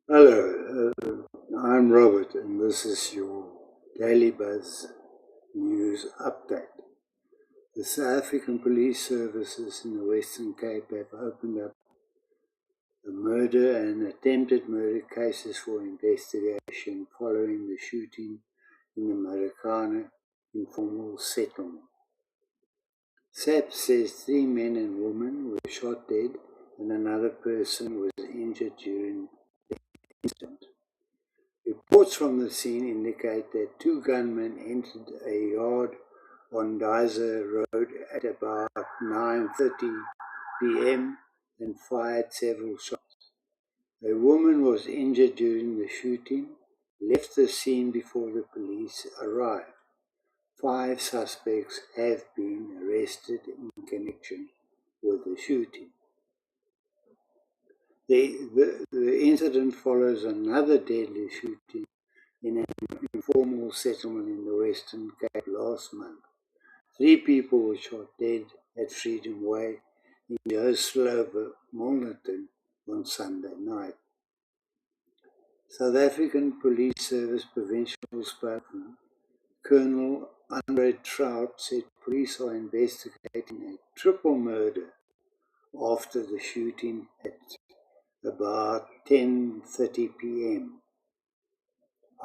Hello, I'm Robert, and this is your Daily Buzz News Update. The South African Police Services in the Western Cape have opened up the murder and attempted murder cases for investigation following the shooting in the Marikana informal settlement. SAP says 3 men and women were shot dead and another person was injured during the incident. Reports from the scene indicate that 2 gunmen entered a yard on Dyser Road at about 9:30 p.m. and fired several shots. A woman was injured during the shooting, left the scene before the police arrived. 5 suspects have been arrested in connection with the shooting. The incident follows another deadly shooting in an informal settlement in the Western Cape last month. 3 people were shot dead at Freedom Way in Joe Slovo, Milnerton on Sunday night. South African Police Service Provincial Spokesman Colonel Andre Trout said police are investigating a triple murder after the shooting at about 10:30 p.m.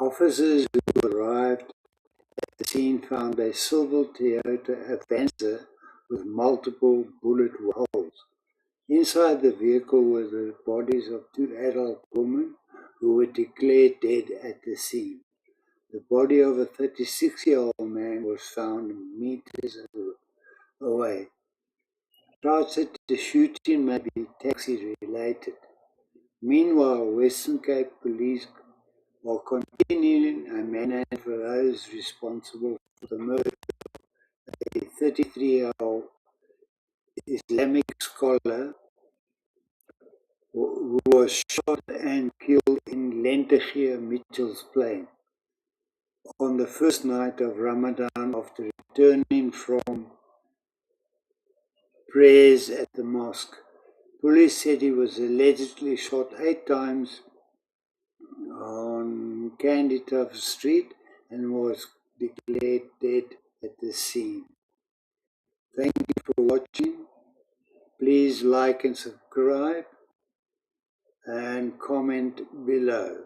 Officers who arrived at the scene found a silver Toyota Avanza with multiple bullet holes. Inside the vehicle were the bodies of 2 adult women who were declared dead at the scene. The body of a 36-year-old man was found meters away. Trout said the shooting may be taxi-related. Meanwhile, Western Cape Police are continuing a manhunt for those responsible for the murder of a 33-year-old Islamic scholar who was shot and killed in Lentegeur, Mitchells Plain, on the first night of Ramadan after returning from prayers at the mosque. Police said he was allegedly shot 8 times on Candytuff Street and was declared dead at the scene. Thank you for watching. Please like and subscribe and comment below.